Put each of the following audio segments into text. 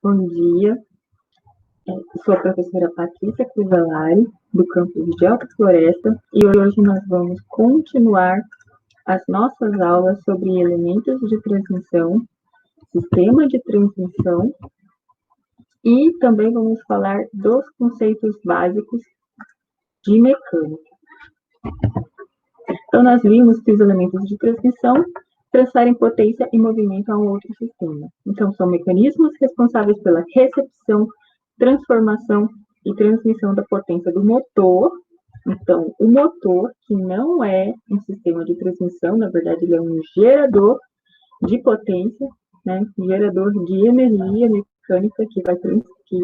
Bom dia, sou a professora Patrícia Crivalari, do campus de Alta Floresta, e hoje nós vamos continuar as nossas aulas sobre elementos de transmissão, sistema de transmissão, e também vamos falar dos conceitos básicos de mecânica. Então, nós vimos que os elementos de transmissão transferem potência e movimento a um outro sistema. Então, são mecanismos responsáveis pela recepção, transformação e transmissão da potência do motor. Então, o motor, que não é um sistema de transmissão, na verdade, ele é um gerador de potência, né? Gerador de energia mecânica que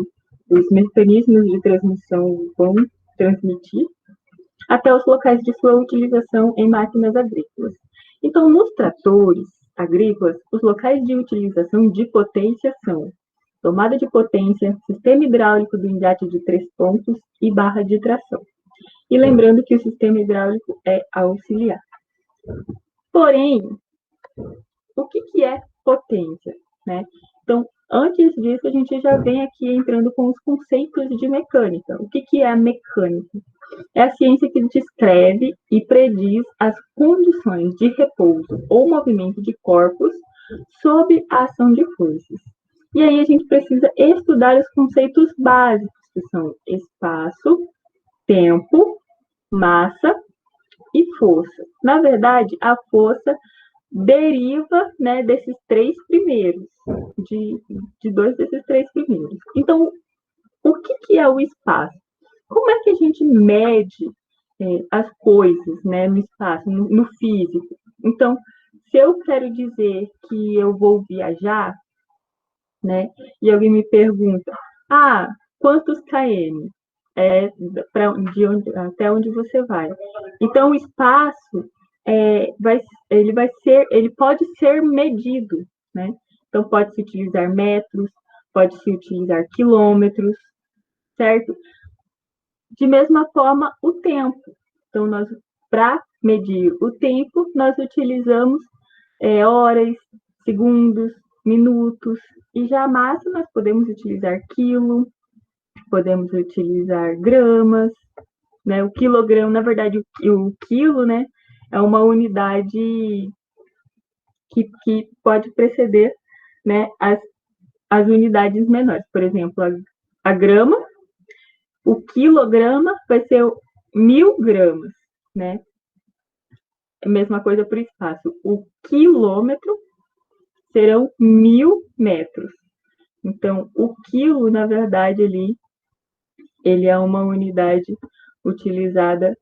os mecanismos de transmissão vão transmitir até os locais de sua utilização em máquinas agrícolas. Então, nos tratores agrícolas, os locais de utilização de potência são tomada de potência, sistema hidráulico do engate de 3 pontos e barra de tração. E lembrando que o sistema hidráulico é auxiliar. Porém, o que é potência, né? Então, antes disso, a gente já vem aqui entrando com os conceitos de mecânica. O que é a mecânica? É a ciência que descreve e prediz as condições de repouso ou movimento de corpos sob a ação de forças. E aí a gente precisa estudar os conceitos básicos, que são espaço, tempo, massa e força. Na verdade, a força deriva, né, desses três primeiros, de dois desses três primeiros. Então, o que é o espaço? Como é que a gente mede as coisas, né, no espaço, no físico? Então, se eu quero dizer que eu vou viajar, né, e alguém me pergunta, quantos km? Até onde você vai? Então, o espaço ele pode ser medido, né? Então, pode-se utilizar metros, pode-se utilizar quilômetros, certo? De mesma forma, o tempo. Então, para medir o tempo, nós utilizamos horas, segundos, minutos, e já a massa nós podemos utilizar quilo, podemos utilizar gramas, né? O quilograma, na verdade, o quilo, né, é uma unidade que pode preceder, né, as unidades menores. Por exemplo, a grama, o quilograma vai ser 1000 gramas, né? A mesma coisa para o espaço. O quilômetro serão 1000 metros. Então, o quilo, na verdade, ele é uma unidade utilizada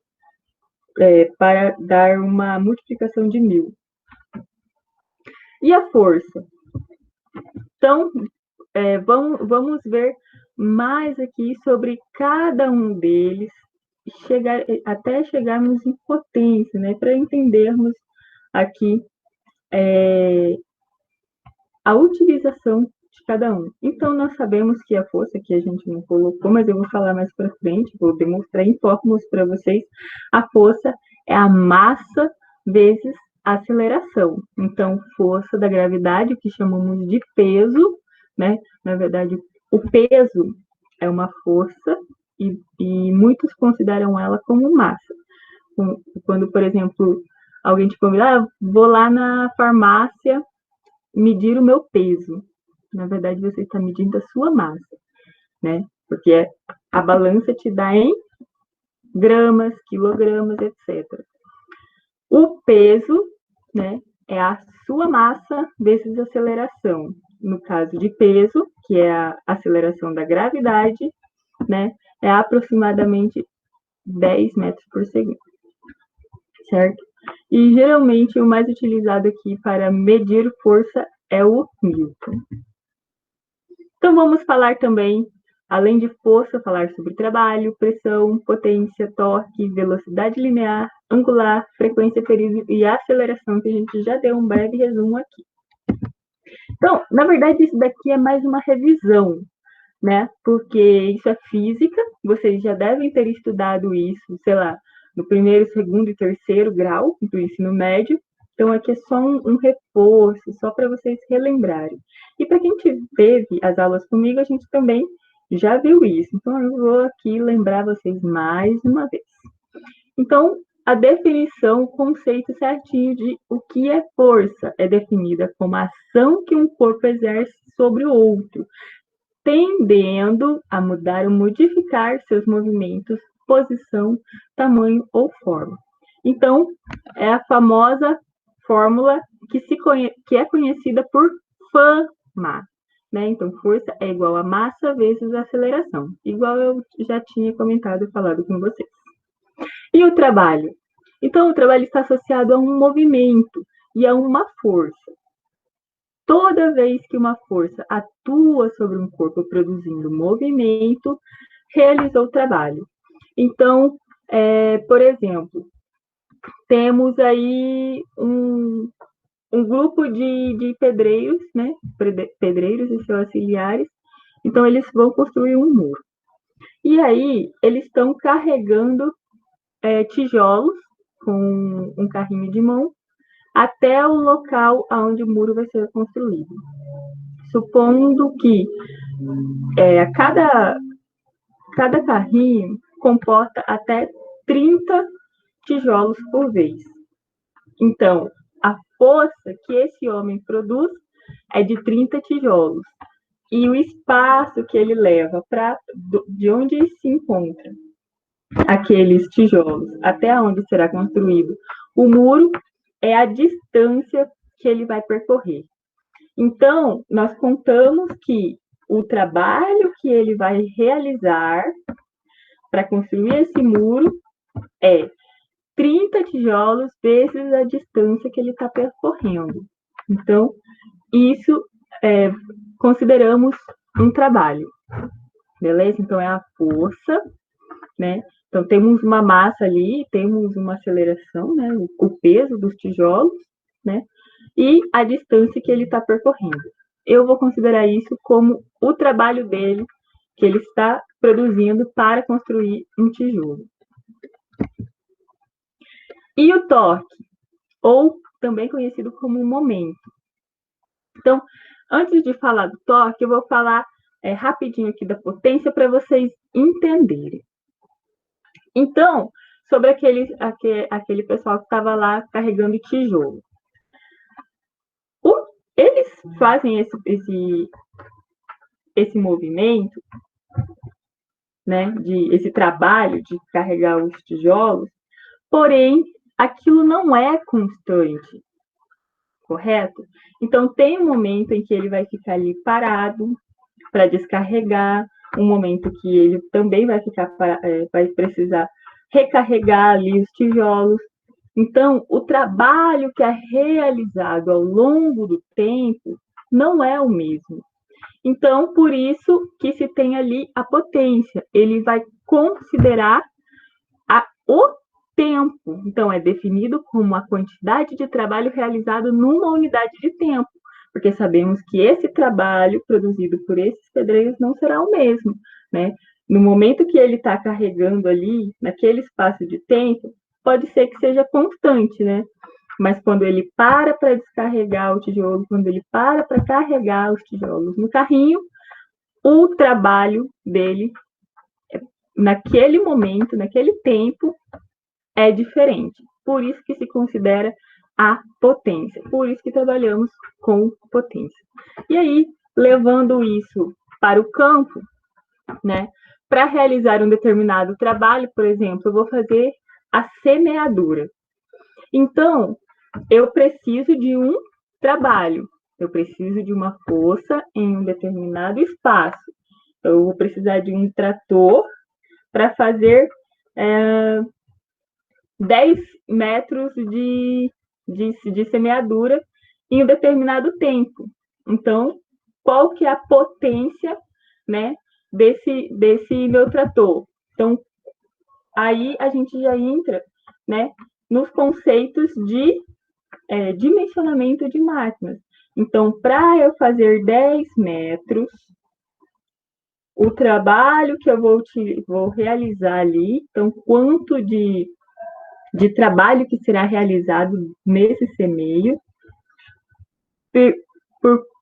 para dar uma multiplicação de 1000. E a força? Então, vamos ver mais aqui sobre cada um deles, até chegarmos em potência, né, para entendermos aqui a utilização de cada um. Então, nós sabemos que a força, que a gente não colocou, mas eu vou falar mais para frente, vou demonstrar em fórmulas para vocês, a força é a massa vezes a aceleração. Então, força da gravidade, que chamamos de peso, né? Na verdade, o peso é uma força e muitos consideram ela como massa. Quando, por exemplo, alguém te convida, vou lá na farmácia medir o meu peso. Na verdade, você está medindo a sua massa, né? Porque a balança te dá em gramas, quilogramas, etc. O peso, né, é a sua massa vezes a aceleração. No caso de peso, que é a aceleração da gravidade, né, é aproximadamente 10 metros por segundo, certo? E geralmente o mais utilizado aqui para medir força é o Newton. Então vamos falar também, além de força, falar sobre trabalho, pressão, potência, torque, velocidade linear, angular, frequência, período e aceleração, que a gente já deu um breve resumo aqui. Então, na verdade, isso daqui é mais uma revisão, né? Porque isso é física, vocês já devem ter estudado isso, sei lá, no primeiro, segundo e terceiro grau do ensino médio, Então, aqui é só um reforço, só para vocês relembrarem. E para quem teve as aulas comigo, a gente também já viu isso. Então, eu vou aqui lembrar vocês mais uma vez. Então, a definição, o conceito certinho de o que é força é definida como a ação que um corpo exerce sobre o outro, tendendo a mudar ou modificar seus movimentos, posição, tamanho ou forma. Então, é a famosa fórmula que é conhecida por FAMA. Né? Então, força é igual a massa vezes aceleração, igual eu já tinha comentado e falado com vocês. E o trabalho? Então, o trabalho está associado a um movimento e a uma força. Toda vez que uma força atua sobre um corpo produzindo movimento, realizou o trabalho. Então, por exemplo, temos aí um grupo de pedreiros, né? Pedreiros e seus auxiliares. Então, eles vão construir um muro. E aí, eles estão carregando tijolos com um carrinho de mão até o local onde o muro vai ser construído. Supondo que cada carrinho comporta até 30 tijolos por vez. Então, a força que esse homem produz é de 30 tijolos. E o espaço que ele leva de onde se encontra aqueles tijolos até onde será construído o muro é a distância que ele vai percorrer. Então, nós contamos que o trabalho que ele vai realizar para construir esse muro é 30 tijolos vezes a distância que ele está percorrendo. Então, isso consideramos um trabalho, beleza? Então, é a força, né? Então, temos uma massa ali, temos uma aceleração, né? O peso dos tijolos, né? E a distância que ele está percorrendo. Eu vou considerar isso como o trabalho dele, que ele está produzindo para construir um tijolo. E o torque, ou também conhecido como momento. Então, antes de falar do torque, eu vou falar rapidinho aqui da potência para vocês entenderem. Então, sobre aquele pessoal que estava lá carregando tijolo. Eles fazem esse movimento, né, esse trabalho de carregar os tijolos, porém, aquilo não é constante, correto? Então, tem um momento em que ele vai ficar ali parado para descarregar, um momento que ele também vai precisar recarregar ali os tijolos. Então, o trabalho que é realizado ao longo do tempo não é o mesmo. Então, por isso que se tem ali a potência. Ele vai considerar o tempo. Então, é definido como a quantidade de trabalho realizado numa unidade de tempo, porque sabemos que esse trabalho produzido por esses pedreiros não será o mesmo, né? No momento que ele está carregando ali, naquele espaço de tempo, pode ser que seja constante, né? Mas quando ele para descarregar o tijolo, quando ele para carregar os tijolos no carrinho, o trabalho dele, naquele momento, naquele tempo, é diferente. Por isso que se considera a potência. Por isso que trabalhamos com potência. E aí, levando isso para o campo, né? Para realizar um determinado trabalho, por exemplo, eu vou fazer a semeadura. Então, eu preciso de um trabalho. Eu preciso de uma força em um determinado espaço. Eu vou precisar de um trator para fazer 10 metros de semeadura em um determinado tempo. Então, qual que é a potência, né, desse meu trator? Então, aí a gente já entra, né, nos conceitos de dimensionamento de máquinas. Então, para eu fazer 10 metros, o trabalho que eu vou realizar ali, então, quanto de de trabalho que será realizado nesse semeio,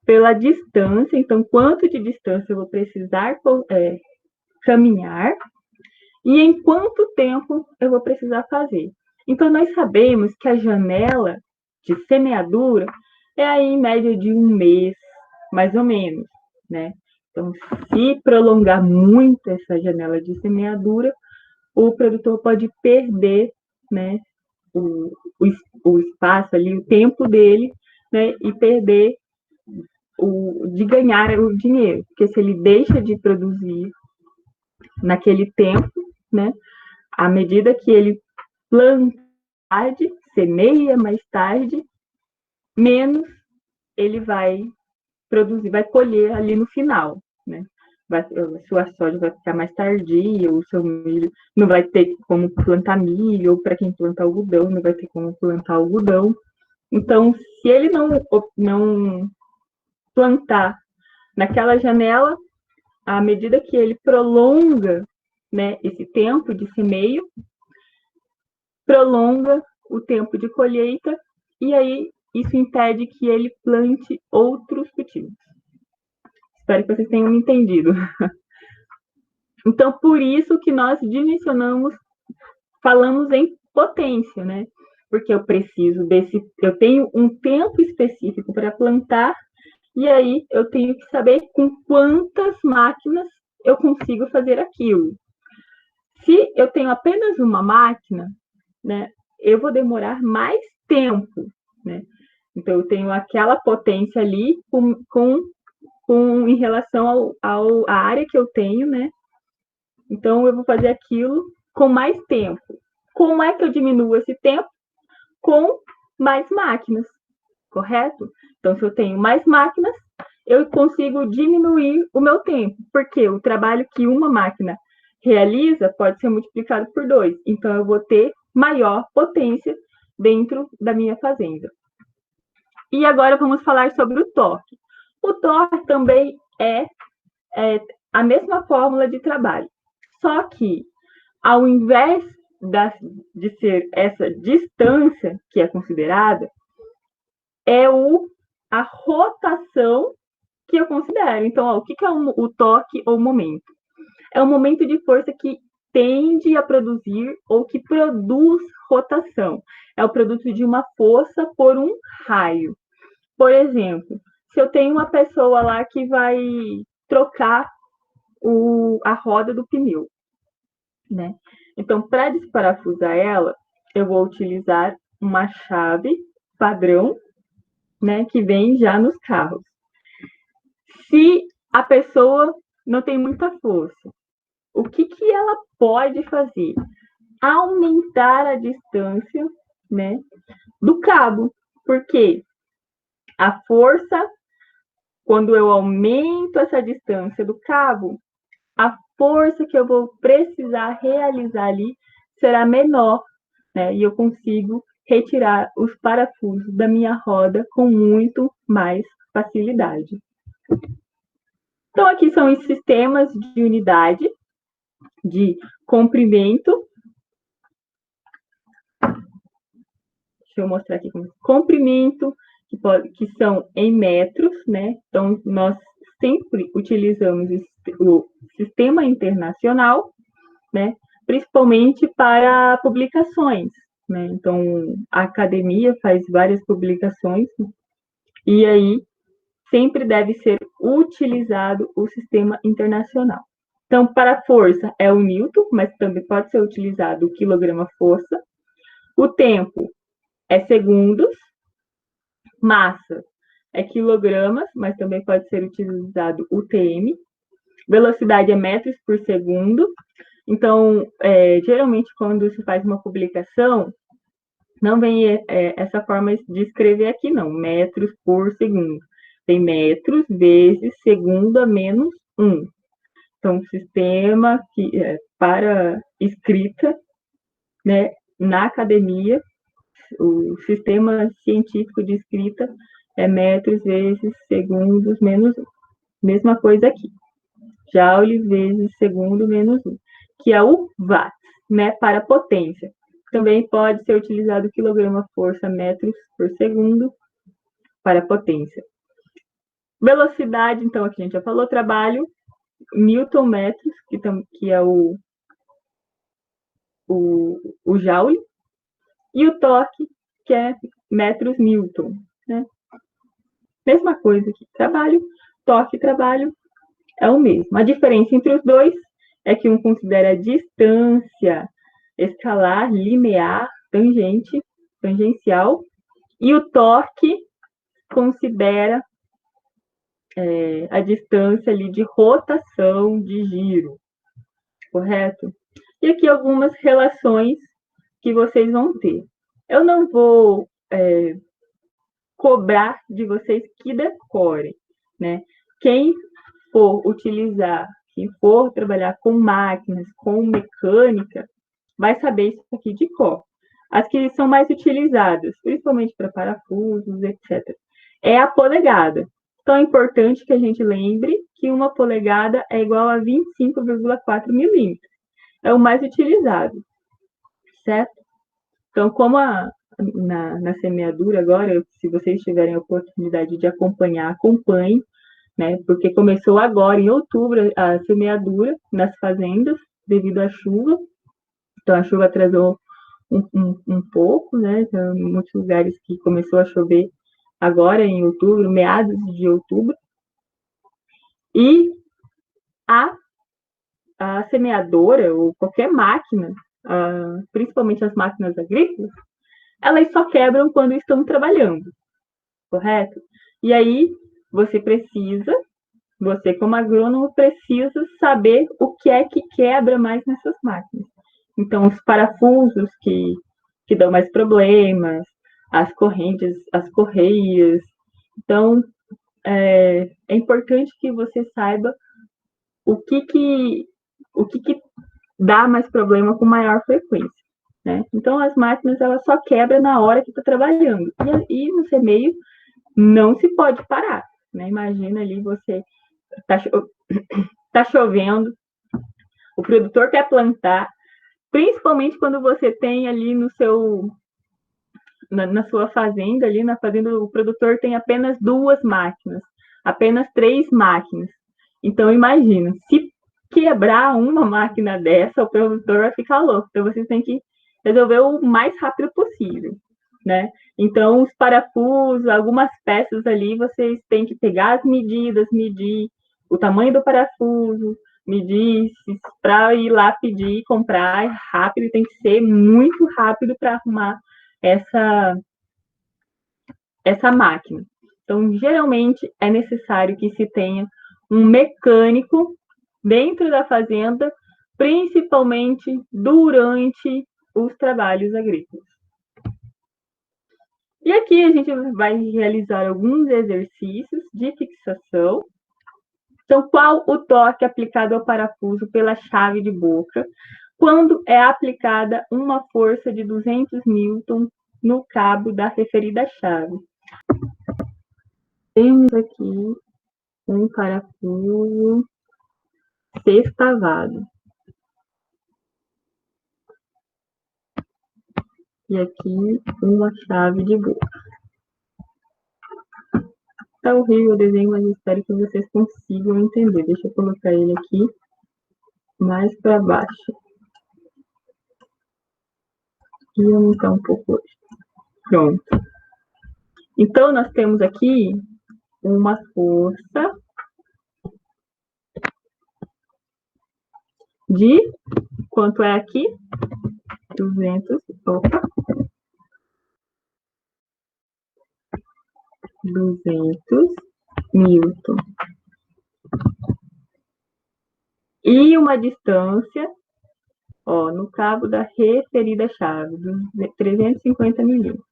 pela distância, então quanto de distância eu vou precisar caminhar e em quanto tempo eu vou precisar fazer. Então nós sabemos que a janela de semeadura é aí em média de 1 mês, mais ou menos, né? Então, se prolongar muito essa janela de semeadura, o produtor pode perder, né, o espaço ali, o tempo dele, né, e perder de ganhar o dinheiro, porque se ele deixa de produzir naquele tempo, né, à medida que ele planta tarde, semeia mais tarde, menos ele vai produzir, vai colher ali no final, né? A sua soja vai ficar mais tardia, o seu milho não vai ter como plantar milho, ou para quem planta algodão, não vai ter como plantar algodão. Então, se ele não plantar naquela janela, à medida que ele prolonga, né, esse tempo de semeio, prolonga o tempo de colheita, e aí isso impede que ele plante outros cultivos. Espero que vocês tenham entendido. Então, por isso que nós dimensionamos, falamos em potência, né? Porque eu tenho um tempo específico para plantar, e aí eu tenho que saber com quantas máquinas eu consigo fazer aquilo. Se eu tenho apenas uma máquina, né, eu vou demorar mais tempo, né? Então, eu tenho aquela potência ali em relação à área que eu tenho, né? Então, eu vou fazer aquilo com mais tempo. Como é que eu diminuo esse tempo? Com mais máquinas, correto? Então, se eu tenho mais máquinas, eu consigo diminuir o meu tempo, porque o trabalho que uma máquina realiza pode ser multiplicado por 2. Então, eu vou ter maior potência dentro da minha fazenda. E agora vamos falar sobre o torque. O torque também é a mesma fórmula de trabalho, só que ao invés de ser essa distância que é considerada, é a rotação que eu considero. Então, o que é o torque ou momento? É o momento de força que tende a produzir ou que produz rotação. É o produto de uma força por um raio. Por exemplo, se eu tenho uma pessoa lá que vai trocar a roda do pneu, né? Então, para desparafusar ela, eu vou utilizar uma chave padrão, né, que vem já nos carros. Se a pessoa não tem muita força, o que ela pode fazer? Aumentar a distância, né, do cabo, porque a força, quando eu aumento essa distância do cabo, a força que eu vou precisar realizar ali será menor, né? E eu consigo retirar os parafusos da minha roda com muito mais facilidade. Então, aqui são os sistemas de unidade de comprimento. Deixa eu mostrar aqui como comprimento, que são em metros, né? Então, nós sempre utilizamos o sistema internacional, né? Principalmente para publicações, né? Então, a academia faz várias publicações, e aí sempre deve ser utilizado o sistema internacional. Então, para força é o Newton, mas também pode ser utilizado o quilograma-força. O tempo é segundos. Massa é quilogramas, mas também pode ser utilizado o TM. Velocidade é metros por segundo. Então, geralmente, quando se faz uma publicação, não vem essa forma de escrever aqui, não. Metros por segundo. Tem metros vezes segundo a menos 1. Então, sistema que para escrita, né, na academia, o sistema científico de escrita é metros vezes segundos menos 1. Mesma coisa aqui. Joule vezes segundo menos 1, que é o watt, né, para potência. Também pode ser utilizado o quilograma-força metros por segundo para potência. Velocidade, então, aqui a gente já falou, trabalho, Newton metros, que é o joule, e o torque, que é metros Newton, né? Mesma coisa aqui, trabalho, torque, trabalho, é o mesmo. A diferença entre os dois é que um considera a distância escalar, linear, tangencial, e o torque considera a distância ali de rotação, de giro, correto? E aqui algumas relações que vocês vão ter. Eu não vou cobrar de vocês que decorem, né? Quem for utilizar, quem for trabalhar com máquinas, com mecânica, vai saber isso aqui de cor. As que são mais utilizadas, principalmente para parafusos, etc., é a polegada. Então, é importante que a gente lembre que uma polegada é igual a 25,4 milímetros. É o mais utilizado, certo? Então, como na semeadura agora, se vocês tiverem a oportunidade de acompanhar, acompanhem, né? Porque começou agora, em outubro, a semeadura nas fazendas, devido à chuva. Então, a chuva atrasou um pouco, né? Então, em muitos lugares que começou a chover agora, em outubro, meados de outubro. E a semeadora, ou qualquer máquina, principalmente as máquinas agrícolas, elas só quebram quando estão trabalhando, correto? E aí, você como agrônomo, precisa saber o que é que quebra mais nessas máquinas. Então, os parafusos que dão mais problemas, as correntes, as correias. Então, é importante que você saiba o que dá mais problema com maior frequência, né? Então, as máquinas, elas só quebram na hora que está trabalhando. E no semeio, não se pode parar, né? Imagina ali, você tá chovendo, o produtor quer plantar, principalmente quando você tem ali na sua fazenda, ali na fazenda, o produtor tem apenas 2 máquinas, apenas 3 máquinas. Então, imagina, se quebrar uma máquina dessa, o produtor vai ficar louco. Então, vocês têm que resolver o mais rápido possível, né? Então, os parafusos, algumas peças ali, vocês têm que pegar as medidas, medir o tamanho do parafuso, medir para ir lá pedir, comprar rápido, tem que ser muito rápido para arrumar essa máquina. Então, geralmente, é necessário que se tenha um mecânico dentro da fazenda, principalmente durante os trabalhos agrícolas. E aqui a gente vai realizar alguns exercícios de fixação. Então, qual o torque aplicado ao parafuso pela chave de boca quando é aplicada uma força de 200 newton no cabo da referida chave? Temos aqui um parafuso sextavado. E aqui uma chave de boca. Tá horrível o desenho, mas espero que vocês consigam entender. Deixa eu colocar ele aqui mais para baixo. E aumentar um pouco hoje. Pronto. Então, nós temos aqui uma força de quanto é aqui? 200 newton. E uma distância, ó, no cabo da referida chave, de 350 milímetros.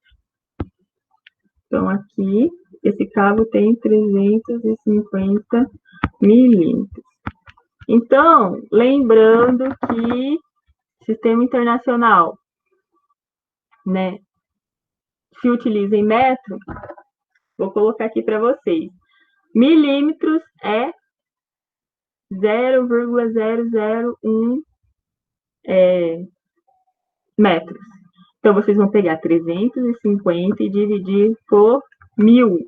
Então, aqui, esse cabo tem 350 milímetros. Então, lembrando que sistema internacional, né, se utiliza em metro, vou colocar aqui para vocês. Milímetros é 0,001 metros. Então, vocês vão pegar 350 e dividir por 1.000.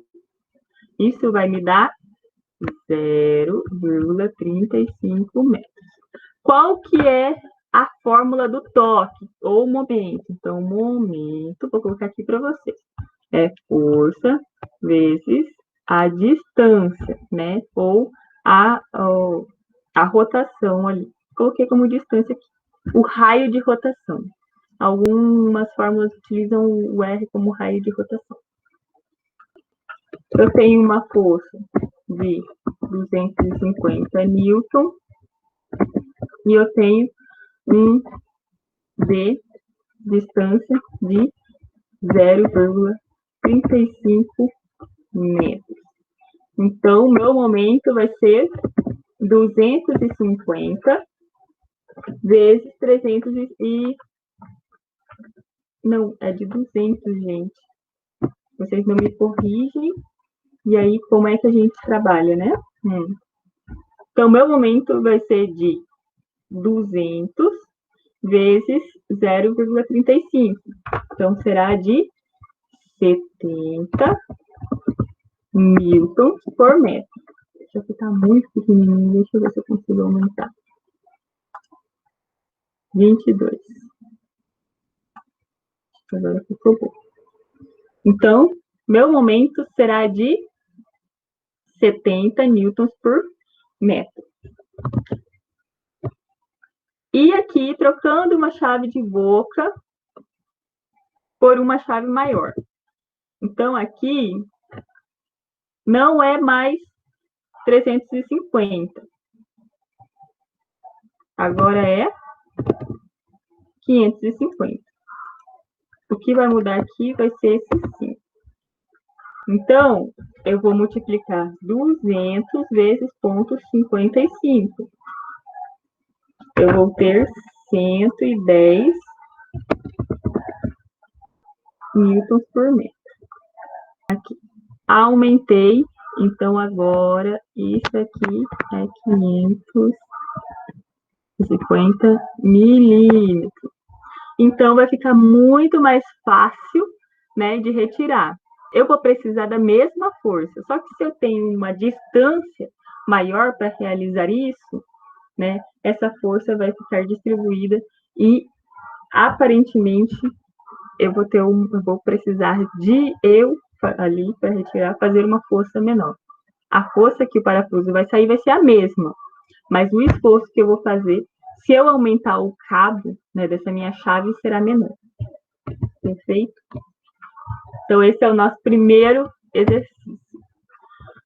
Isso vai me dar 0,35 metros. Qual que é a fórmula do toque, ou momento? Então, momento, vou colocar aqui para vocês. É força vezes a distância, né? Ou a rotação ali. Coloquei como distância aqui. O raio de rotação. Algumas fórmulas utilizam o R como raio de rotação. Eu tenho uma força de 250 newton e eu tenho um de distância de 0,35 metros. Então, meu momento vai ser 250 vezes 300 e... Não, é de 200, gente. Vocês não me corrigem. E aí, como é que a gente trabalha, né? Então, meu momento vai ser de 200 vezes 0,35. Então, será de 70 newtons por metro. Deixa eu ficar muito pequenininho, deixa eu ver se eu consigo aumentar. 22. Agora ficou bom. Então, meu momento será de 70 newtons por metro. E aqui, trocando uma chave de boca por uma chave maior. Então, aqui não é mais 350. Agora é 550. O que vai mudar aqui vai ser esse 5. Então, eu vou multiplicar 200 vezes 0,55. Eu vou ter 110 newtons por metro. Aqui. Aumentei, então agora isso aqui é 550 milímetros. Então, vai ficar muito mais fácil, né, de retirar. Eu vou precisar da mesma força, só que se eu tenho uma distância maior para realizar isso, né, essa força vai ficar distribuída e, aparentemente, eu vou precisar de ali para retirar, fazer uma força menor. A força que o parafuso vai sair vai ser a mesma, mas o esforço que eu vou fazer, se eu aumentar o cabo, né, dessa minha chave, será menor. Perfeito? Então, esse é o nosso primeiro exercício.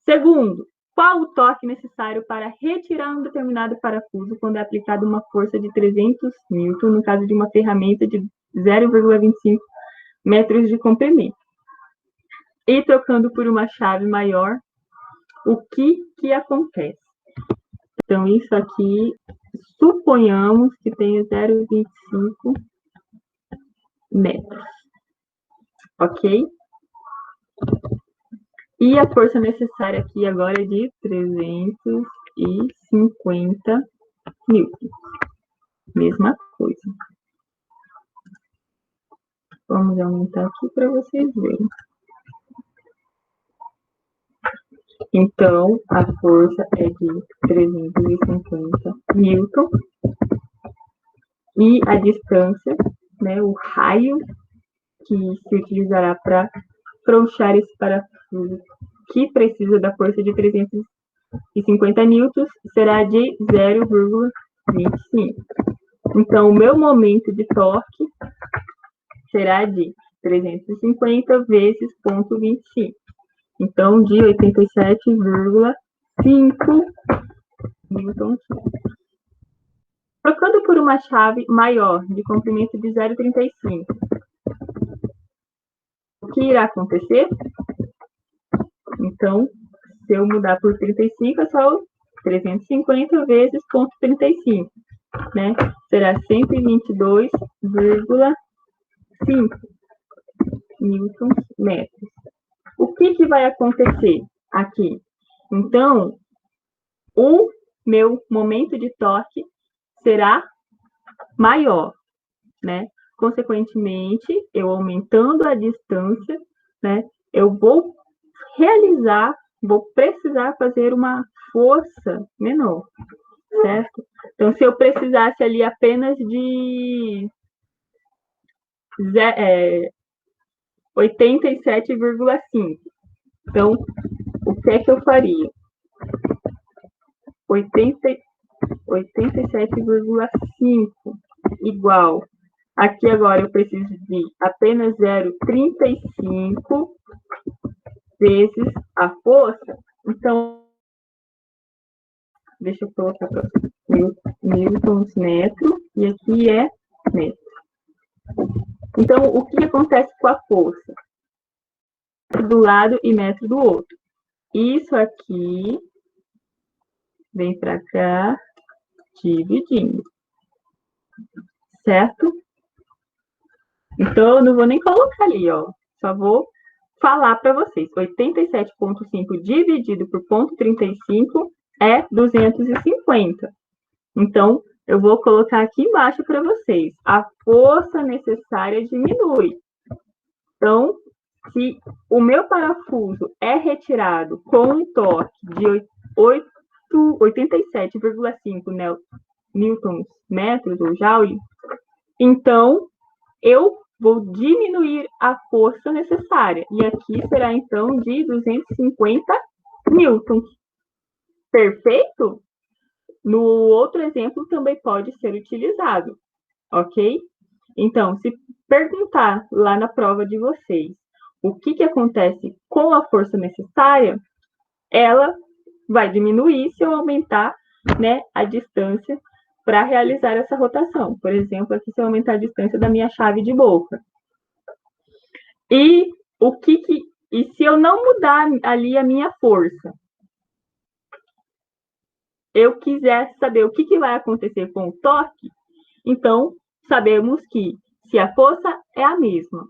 Segundo, qual o toque necessário para retirar um determinado parafuso quando é aplicada uma força de 300 newton, no caso de uma ferramenta de 0,25 metros de comprimento? E trocando por uma chave maior, o que acontece? Então, isso aqui, suponhamos que tenha 0,25 metros. Ok? E a força necessária aqui agora é de 350 newtons. Mesma coisa. Vamos aumentar aqui para vocês verem. Então, a força é de 350 newton. E a distância, né, o raio que se utilizará para frouxar esse parafuso, que precisa da força de 350 newtons, será de 0,25. Então, o meu momento de torque será de 350 vezes 0,25. Então, de 87,5 newtons. Trocando por uma chave maior, de comprimento de 0,35, o que irá acontecer? Então, se eu mudar por 35, é só 350 vezes 0,35, né? Será 122,5 newtons metros. O que vai acontecer aqui? Então, o meu momento de torque será maior, né? consequentemente, eu aumentando a distância, né, eu vou precisar fazer uma força menor, certo? Então, se eu precisasse ali apenas de 87,5, então, o que é que eu faria? 87,5 igual. Aqui agora eu preciso de apenas 0,35 vezes a força. Então, deixa eu colocar para newtons metro, e aqui é metro. Então, o que acontece com a força? Do lado e metro do outro. Isso aqui vem para cá, dividindo. Certo? Então, eu não vou nem colocar ali, ó. Só vou falar para vocês. 87,5 dividido por 0,35 é 250. Então, eu vou colocar aqui embaixo para vocês. A força necessária diminui. Então, se o meu parafuso é retirado com um torque de 87,5 newtons metros ou joule, então eu vou diminuir a força necessária. E aqui será, então, de 250 newtons. Perfeito? No outro exemplo também pode ser utilizado, ok? Então, se perguntar lá na prova de vocês o que acontece com a força necessária, ela vai diminuir se eu aumentar, né, a distância para realizar essa rotação. Por exemplo, aqui se eu aumentar a distância da minha chave de boca. E se eu não mudar ali a minha força, eu quiser saber o que vai acontecer com o torque, então sabemos que se a força é a mesma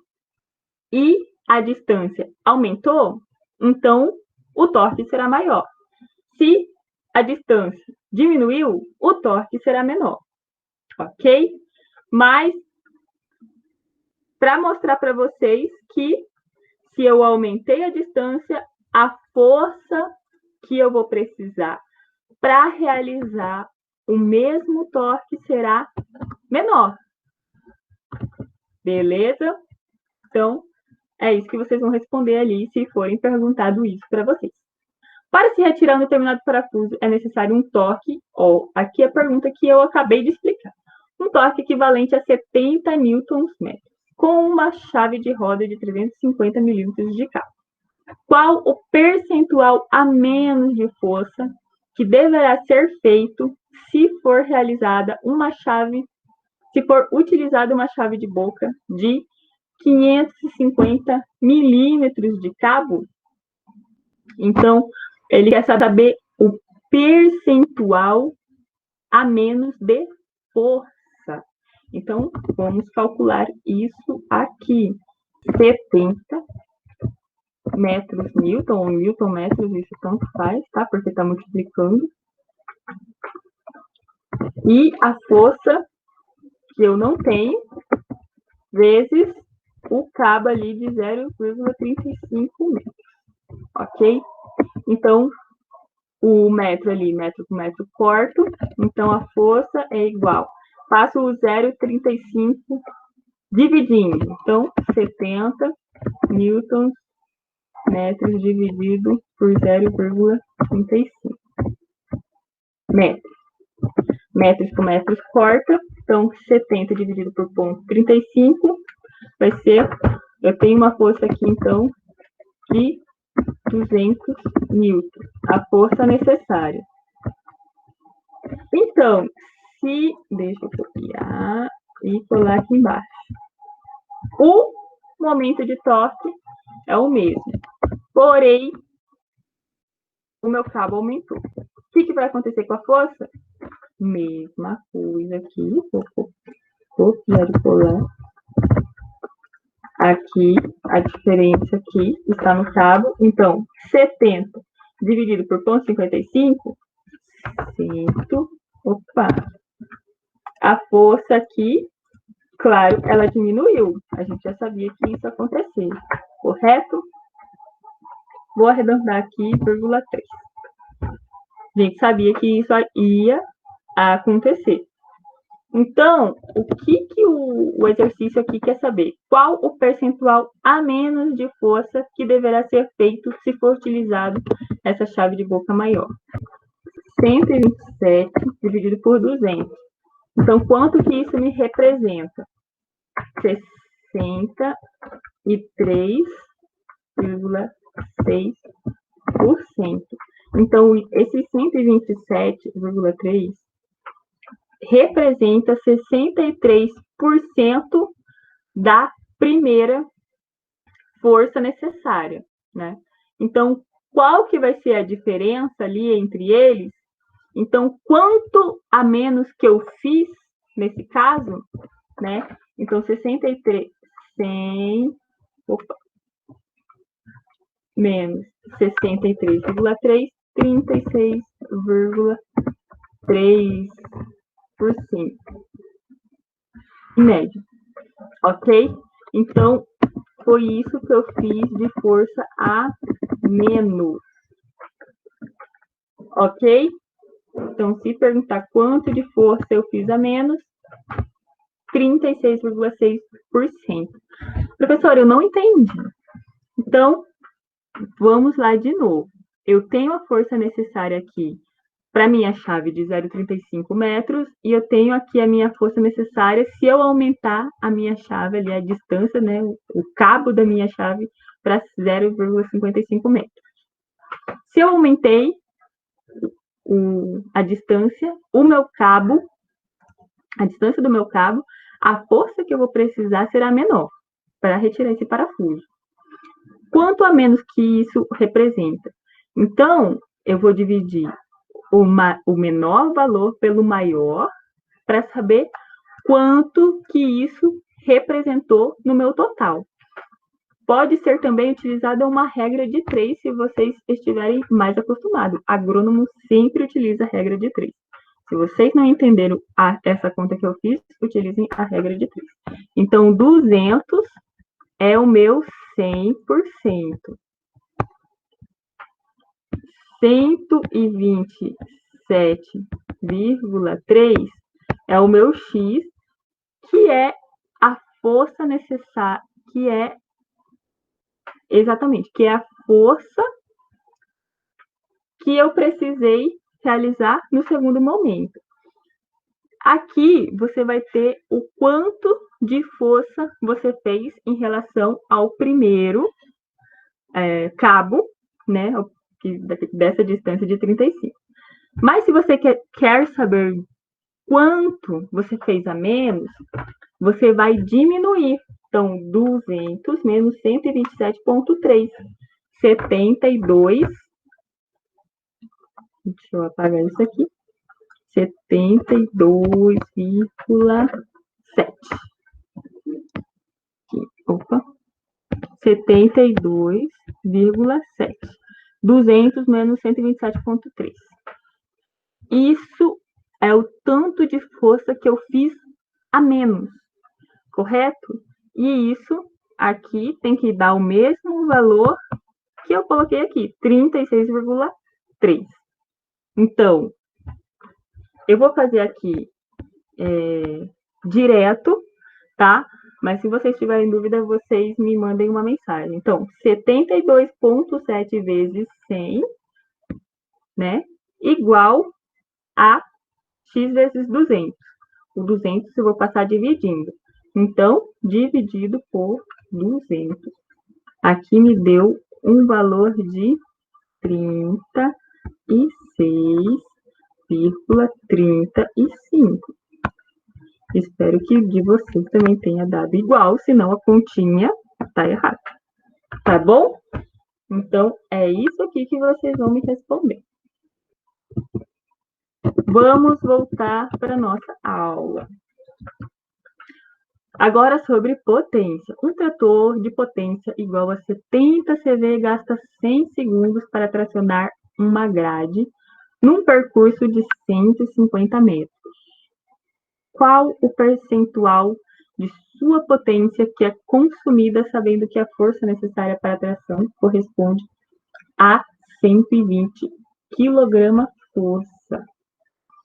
e a distância aumentou, então o torque será maior. Se a distância diminuiu, o torque será menor, ok? Mas, para mostrar para vocês que se eu aumentei a distância, a força que eu vou precisar para realizar o mesmo torque será menor. Beleza? Então, é isso que vocês vão responder ali se forem perguntado isso para vocês. Para se retirar um determinado parafuso, é necessário um torque, ó, aqui é a pergunta que eu acabei de explicar. Um torque equivalente a 70 newtons metros, com uma chave de roda de 350 milímetros de cabo. Qual o percentual a menos de força que deverá ser feito se for utilizada uma chave de boca de 550 milímetros de cabo? Então, ele quer saber o percentual a menos de força. Então, vamos calcular isso aqui. 70 metros newton, ou newton metros, isso tanto faz, tá? Porque está multiplicando. E a força que eu não tenho, vezes o cabo ali de 0,35 metros, ok? Então, o metro ali, metro com metro corto, então a força é igual. Faço o 0,35 dividindo, então 70 newtons metros dividido por 0,35 metros. Metros com metros corta, então 70 dividido por 0,35 vai ser, eu tenho uma força aqui então de 200 newtons, a força necessária. Então, deixa eu copiar e colar aqui embaixo. O momento de torque é o mesmo, porém, o meu cabo aumentou. O que vai acontecer com a força? Mesma coisa aqui, vou copiar e colar. Aqui, a diferença aqui está no cabo, então, 70 dividido por 0,55, a força aqui Claro, ela diminuiu. A gente já sabia que isso ia acontecer, correto? Vou arredondar aqui, 0,3. A gente sabia que isso ia acontecer. Então, o que o exercício aqui quer saber? Qual o percentual a menos de força que deverá ser feito se for utilizado essa chave de boca maior? 127 dividido por 200. Então, quanto que isso me representa? 63,6%. Então, esse 127,3 representa 63% da primeira força necessária, né? Então, qual que vai ser a diferença ali entre eles? Então, quanto a menos que eu fiz nesse caso, né? Então, 63, 100, menos 63,3, 36,3%. Em média. Ok? Então, foi isso que eu fiz de força a menos. Ok? Então, se perguntar quanto de força eu fiz a menos, 36,6%. Professor, eu não entendi. Então, vamos lá de novo. Eu tenho a força necessária aqui para minha chave de 0,35 metros e eu tenho aqui a minha força necessária se eu aumentar a minha chave ali, a distância, né, o cabo da minha chave para 0,55 metros. Se eu aumentei a distância, o meu cabo, a distância do meu cabo, a força que eu vou precisar será menor para retirar esse parafuso. Quanto a menos que isso representa? Então, eu vou dividir o menor valor pelo maior para saber quanto que isso representou no meu total. Pode ser também utilizada uma regra de 3 se vocês estiverem mais acostumados. Agrônomo sempre utiliza a regra de 3. Se vocês não entenderam essa conta que eu fiz, utilizem a regra de 3. Então, 200 é o meu 100%. 127,3 é o meu X, que é a força necessária, que é a força que eu precisei realizar no segundo momento. Aqui você vai ter o quanto de força você fez em relação ao primeiro cabo, né, dessa distância de 35. Mas se você quer saber quanto você fez a menos, você vai diminuir. Então, 200 menos 127,3. 72. Deixa eu apagar isso aqui. 72,7. Opa. 72,7. 200 menos 127,3. Isso é o tanto de força que eu fiz a menos, correto? E isso aqui tem que dar o mesmo valor que eu coloquei aqui, 36,3. Então, eu vou fazer aqui direto, tá? Mas se vocês tiverem dúvida, vocês me mandem uma mensagem. Então, 72,7 vezes 100, né? Igual a x vezes 200. O 200 eu vou passar dividindo. Então, dividido por 200. Aqui me deu um valor de 36,35. Espero que de vocês também tenha dado igual, senão a continha tá errada. Tá bom? Então, é isso aqui que vocês vão me responder. Vamos voltar para a nossa aula. Agora sobre potência. Um trator de potência igual a 70 CV gasta 100 segundos para tracionar uma grade num percurso de 150 metros. Qual o percentual de sua potência que é consumida sabendo que a força necessária para a tração corresponde a 120 kg-força.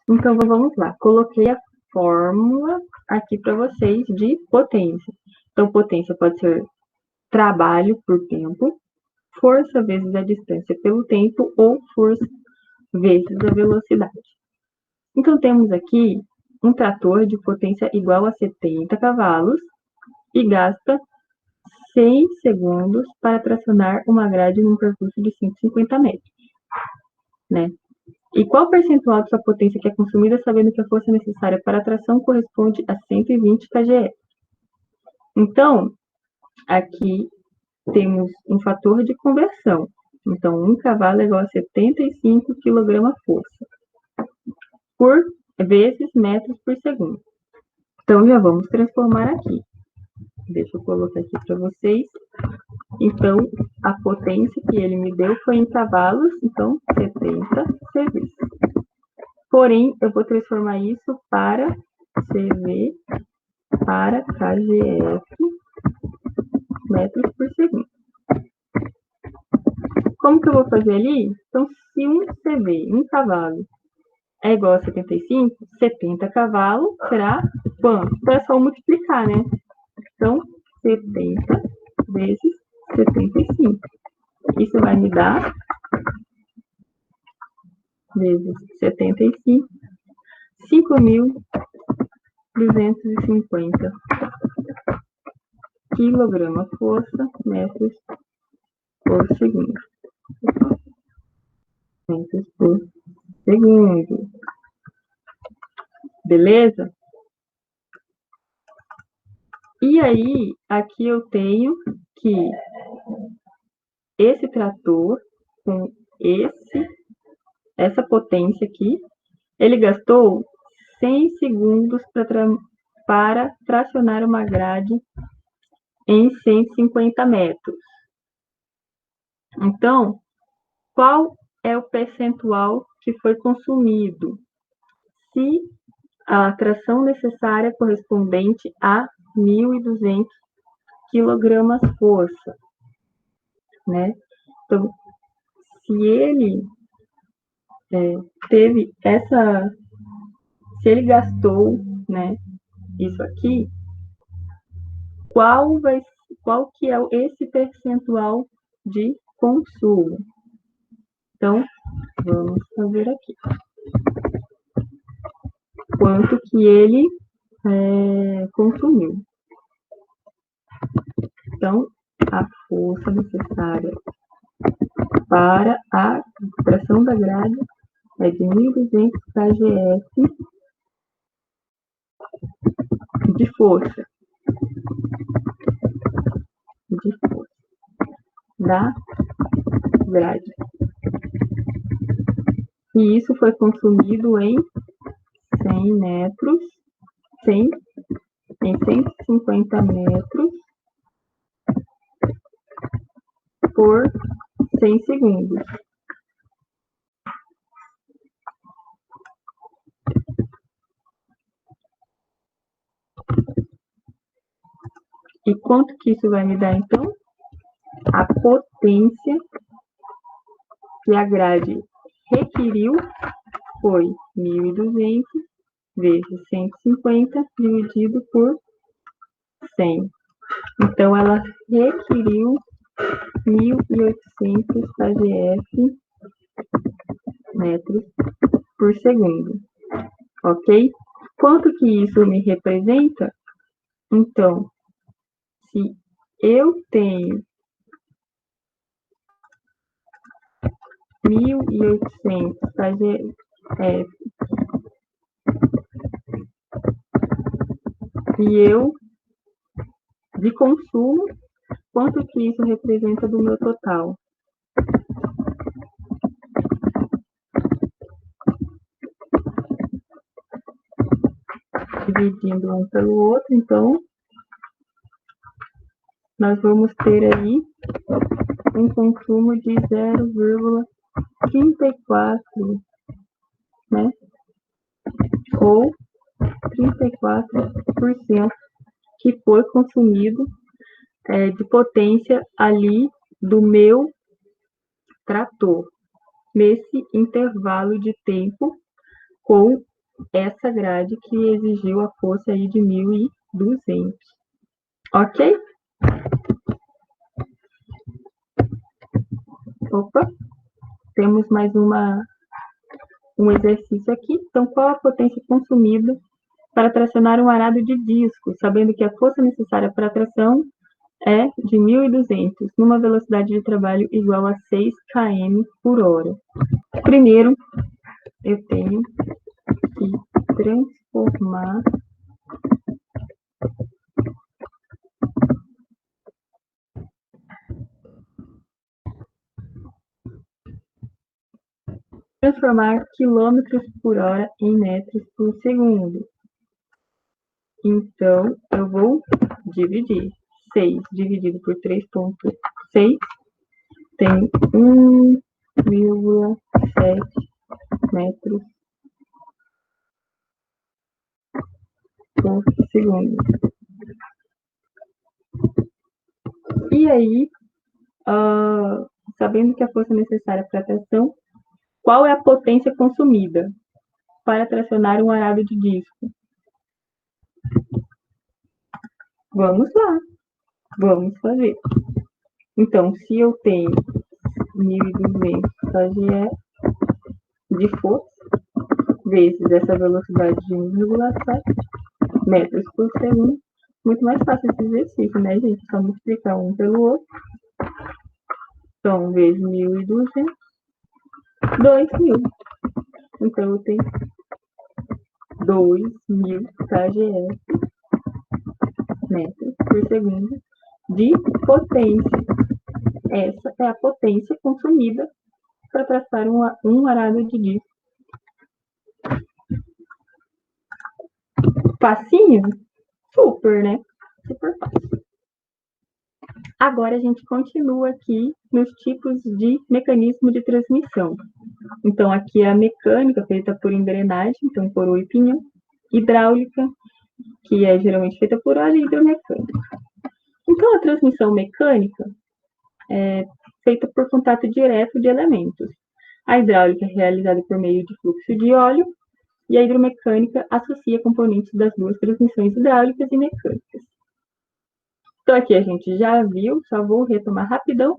Então, vamos lá. Coloquei a fórmula aqui para vocês de potência. Então, potência pode ser trabalho por tempo, força vezes a distância pelo tempo ou força vezes a velocidade. Então, temos aqui um trator de potência igual a 70 cavalos e gasta 6 segundos para tracionar uma grade num percurso de 150 metros, né? E qual percentual de sua potência que é consumida sabendo que a força necessária para a tração corresponde a 120 kgf? Então, aqui temos um fator de conversão. Então, 1 cavalo é igual a 75 kg-força por vezes metros por segundo. Então, já vamos transformar aqui. Deixa eu colocar aqui para vocês. Então, a potência que ele me deu foi em cavalos, então 70 CV. Porém, eu vou transformar isso para CV para kgf metros por segundo. Como que eu vou fazer ali? Então, se um CV, um cavalo, é igual a 75, 70 cavalos será quanto? Então, é só multiplicar, né? Então, 70 vezes 75. Isso vai me dar vezes 75, 5.250 kg-força metros por segundo. Metros por segundo. Beleza? E aí, aqui eu tenho que esse trator com essa potência aqui, ele gastou 100 segundos para tracionar uma grade em 150 metros. Então, qual é o percentual que foi consumido? Se a tração necessária correspondente a 1.200 kg-força, né? Então, se ele se ele gastou, né, isso aqui, qual que é esse percentual de consumo? Então, vamos fazer aqui. Quanto que ele consumiu. Então, a força necessária para a tração da grade é de 1.200 kgf de força. Da grade. E isso foi consumido em 100 metros, em 150 metros por 100 segundos. E quanto que isso vai me dar, então? A potência que a grade requeriu foi 1.200 vezes 150 dividido por 100. Então, ela requeriu 1.800 kgf metros por segundo. Ok? Quanto que isso me representa? Então, se eu tenho 1.800 kgf e eu de consumo, quanto que isso representa do meu total? Dividindo um pelo outro, então, nós vamos ter aí um consumo de 0,34, né? Ou 34% que foi consumido de potência ali do meu trator, nesse intervalo de tempo com essa grade que exigiu a força aí de 1.200. Ok? Opa, temos mais um exercício aqui. Então, qual a potência consumida para tracionar um arado de disco, sabendo que a força necessária para a tração é de 1.200, numa velocidade de trabalho igual a 6 km por hora. Primeiro, eu tenho que transformar quilômetros por hora em metros por segundo. Então, eu vou dividir 6 dividido por 3,6 tem 1,7 metros por segundo. E aí, sabendo que a força necessária para a tração, qual é a potência consumida para tracionar um arado de disco? Vamos lá, vamos fazer. Então, se eu tenho 1.200 kgf de força, vezes essa velocidade de 1,7 metros por segundo, muito mais fácil esse exercício, né, gente? Só multiplicar um pelo outro. Então, vezes 1.200, 2.000. Então, eu tenho 2.000 kgf metros por segundo de potência. Essa é a potência consumida para traçar um arado de disco. Facinho? Super, né? Super fácil. Agora a gente continua aqui nos tipos de mecanismo de transmissão. Então, aqui é a mecânica, feita por engrenagem, então coroa e pinhão. Hidráulica, que é geralmente feita por óleo, e hidromecânica. Então, a transmissão mecânica é feita por contato direto de elementos. A hidráulica é realizada por meio de fluxo de óleo, e a hidromecânica associa componentes das duas transmissões hidráulicas e mecânicas. Então, aqui a gente já viu, só vou retomar rapidão.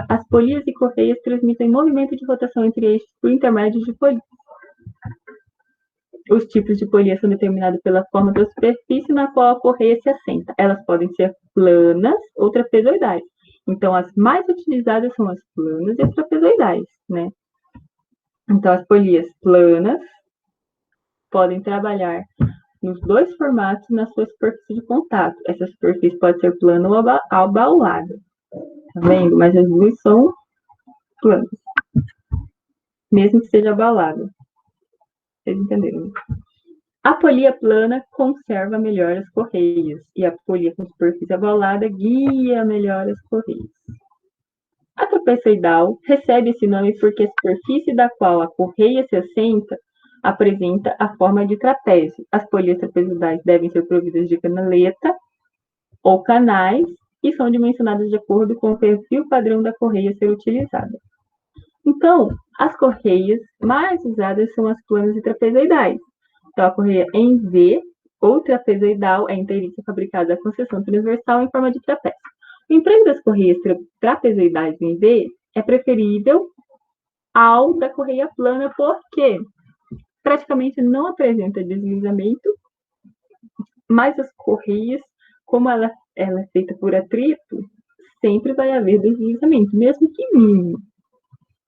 As polias e correias transmitem movimento de rotação entre eixos por intermédio de polias. Os tipos de polia são determinados pela forma da superfície na qual a correia se assenta. Elas podem ser planas ou trapezoidais. Então, as mais utilizadas são as planas e as trapezoidais, né? Então, as polias planas podem trabalhar nos dois formatos na sua superfície de contato. Essa superfície pode ser plana ou abaulada. Tá vendo? Mas as duas são planas. Mesmo que seja abaulada. Vocês entenderam? A polia plana conserva melhor as correias. E a polia com superfície abaulada guia melhor as correias. A trapezoidal recebe esse nome porque a superfície da qual a correia se assenta apresenta a forma de trapézio. As polias trapezoidais devem ser providas de canaleta ou canais e são dimensionadas de acordo com o perfil padrão da correia a ser utilizada. Então, as correias mais usadas são as planas e trapezoidais. Então, a correia em V ou trapezoidal é inteiriça fabricada com seção transversal em forma de trapézio. O emprego das correias trapezoidais em V é preferível ao da correia plana porque praticamente não apresenta deslizamento, mas as correias, como ela é feita por atrito, sempre vai haver deslizamento, mesmo que mínimo.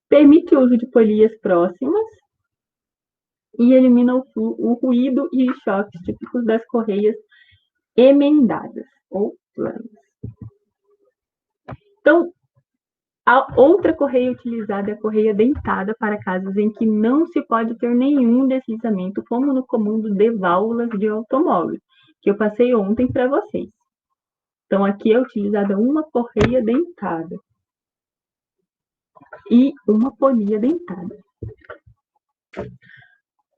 Permite o uso de polias próximas e elimina o ruído e os choques típicos das correias emendadas ou planas. Então, a outra correia utilizada é a correia dentada para casos em que não se pode ter nenhum deslizamento, como no comando de válvulas de automóvel, que eu passei ontem para vocês. Então, aqui é utilizada uma correia dentada e uma polia dentada.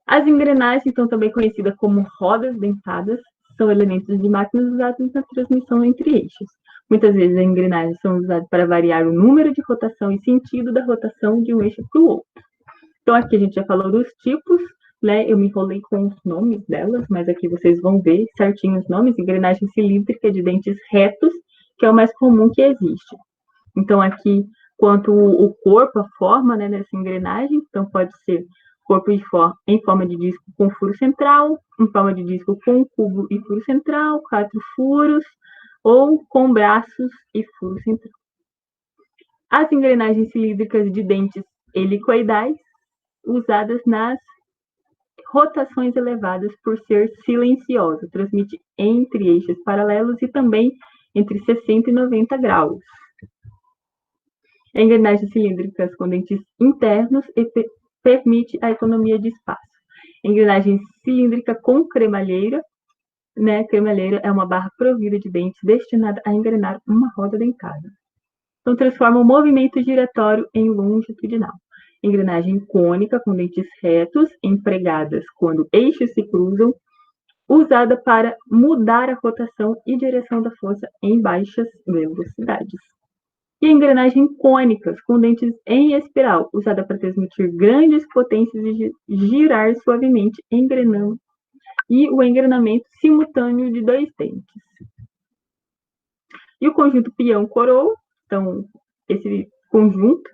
As engrenagens são também conhecidas como rodas dentadas, são elementos de máquinas usados na transmissão entre eixos. Muitas vezes as engrenagens são usadas para variar o número de rotação e sentido da rotação de um eixo para o outro. Então, aqui a gente já falou dos tipos, né? Eu me enrolei com os nomes delas, mas aqui vocês vão ver certinho os nomes. Engrenagem cilíndrica de dentes retos, que é o mais comum que existe. Então, aqui, quanto o corpo, a forma, né, dessa engrenagem, então pode ser corpo em forma de disco com furo central, em forma de disco com cubo e furo central, 4 furos, ou com braços e furo central. As engrenagens cilíndricas de dentes helicoidais, usadas nas rotações elevadas por ser silenciosa, transmite entre eixos paralelos e também entre 60 e 90 graus. Engrenagens cilíndricas com dentes internos e permite a economia de espaço. Engrenagem cilíndrica com cremalheira, né? Cremalheira é uma barra provida de dentes destinada a engrenar uma roda dentada. Então, transforma o movimento giratório em longitudinal. Engrenagem cônica com dentes retos, empregadas quando eixos se cruzam, usada para mudar a rotação e direção da força em baixas velocidades. E engrenagens cônicas com dentes em espiral, usada para transmitir grandes potências e girar suavemente, engrenando. E o engrenamento simultâneo de 2 dentes. E o conjunto peão-coroa, então, esse conjunto,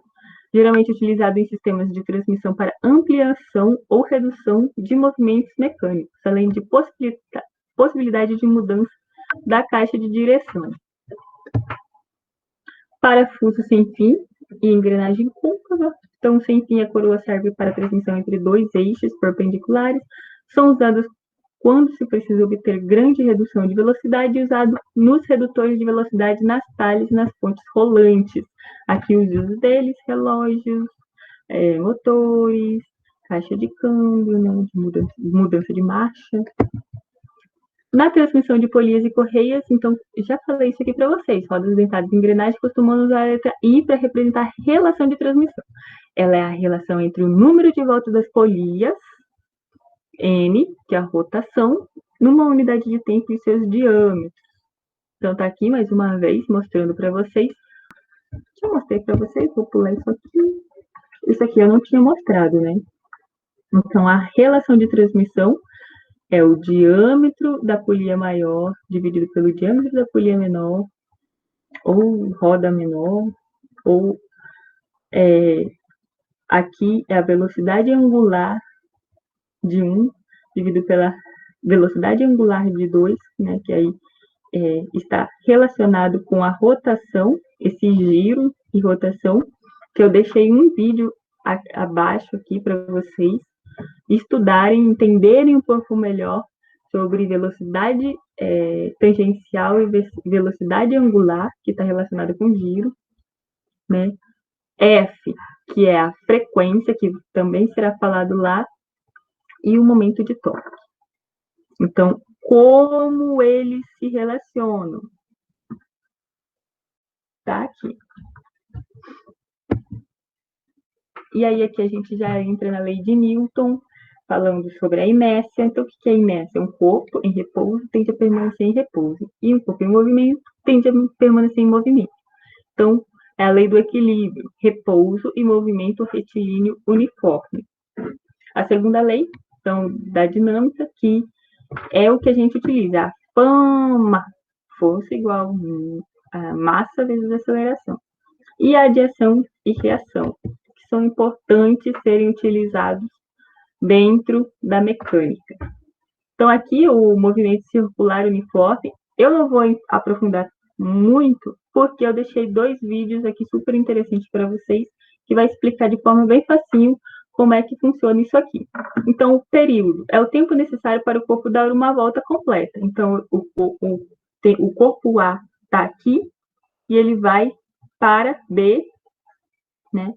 geralmente utilizado em sistemas de transmissão para ampliação ou redução de movimentos mecânicos, além de possibilidade de mudança da caixa de direção. Parafuso sem fim e engrenagem côncava. Então, sem fim, a coroa serve para transmissão entre 2 eixos perpendiculares. São usadas quando se precisa obter grande redução de velocidade, usado nos redutores de velocidade nas talhas e nas pontes rolantes. Aqui os usos deles: relógios, motores, caixa de câmbio, né, de mudança de marcha. Na transmissão de polias e correias, então, já falei isso aqui para vocês. Rodas dentadas e engrenagens costumam usar a letra I para representar a relação de transmissão. Ela é a relação entre o número de voltas das polias, N, que é a rotação, numa unidade de tempo e seus diâmetros. Então, tá aqui mais uma vez mostrando para vocês. Já mostrei para vocês, vou pular isso aqui. Isso aqui eu não tinha mostrado, né? Então, a relação de transmissão é o diâmetro da polia maior dividido pelo diâmetro da polia menor, ou roda menor, ou aqui é a velocidade angular de 1 dividido pela velocidade angular de 2, né, que aí está relacionado com a rotação, esse giro e rotação, que eu deixei um vídeo abaixo aqui para vocês estudarem, entenderem um pouco melhor sobre velocidade tangencial e velocidade angular, que está relacionada com giro, né? F, que é a frequência, que também será falado lá, e o momento de torque. Então, como eles se relacionam? Tá aqui. E aí, aqui a gente já entra na lei de Newton, falando sobre a inércia. Então, o que é inércia? Um corpo em repouso tende a permanecer em repouso, e um corpo em movimento tende a permanecer em movimento. Então, é a lei do equilíbrio, repouso e movimento retilíneo uniforme. A segunda lei, então, da dinâmica, que é o que a gente utiliza, a fama, força igual a massa vezes aceleração. E a adiação e reação, que são importantes serem utilizados dentro da mecânica. Então, aqui o movimento circular uniforme, eu não vou aprofundar muito, porque eu deixei 2 vídeos aqui super interessantes para vocês, que vai explicar de forma bem facinho como é que funciona isso aqui. Então, o período é o tempo necessário para o corpo dar uma volta completa. Então, o corpo A está aqui e ele vai para B, né?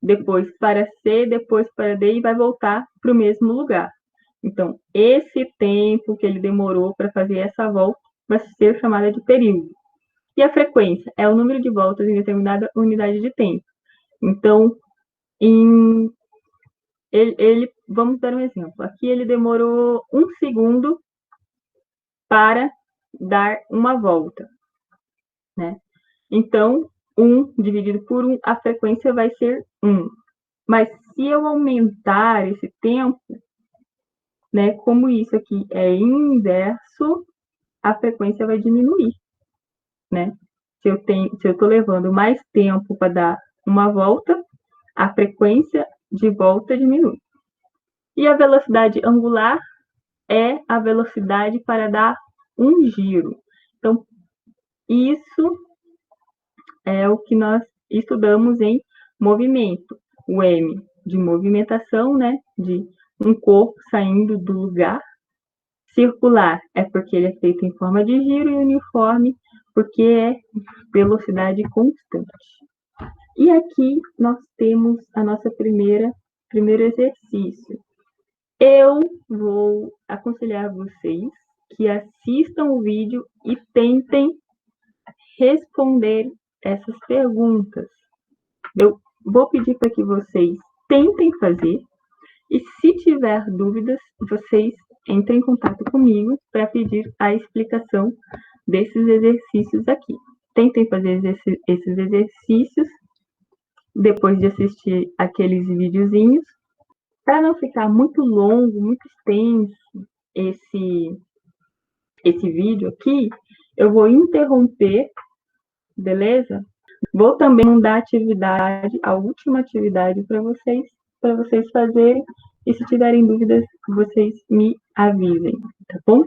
Depois para C, depois para D e vai voltar para o mesmo lugar. Então, esse tempo que ele demorou para fazer essa volta vai ser chamada de período. E a frequência é o número de voltas em determinada unidade de tempo. Então, vamos dar um exemplo. Aqui ele demorou 1 segundo para dar uma volta, né? Então, 1 dividido por 1, a frequência vai ser 1. Mas se eu aumentar esse tempo, né, como isso aqui é inverso, a frequência vai diminuir, né? Se eu estou levando mais tempo para dar uma volta, a frequência de volta diminui. E a velocidade angular é a velocidade para dar um giro. Então, isso é o que nós estudamos em movimento. O M de movimentação, né? De um corpo saindo do lugar. Circular é porque ele é feito em forma de giro, e uniforme porque é velocidade constante. E aqui nós temos a nossa primeiro exercício. Eu vou aconselhar vocês que assistam o vídeo e tentem responder essas perguntas. Eu vou pedir para que vocês tentem fazer, e se tiver dúvidas, vocês entrem em contato comigo para pedir a explicação desses exercícios aqui. Tentem fazer esses exercícios depois de assistir aqueles videozinhos. Para não ficar muito longo, muito extenso esse vídeo aqui, eu vou interromper, beleza? Vou também mandar a última atividade para vocês fazerem. E se tiverem dúvidas, vocês me avisem, tá bom?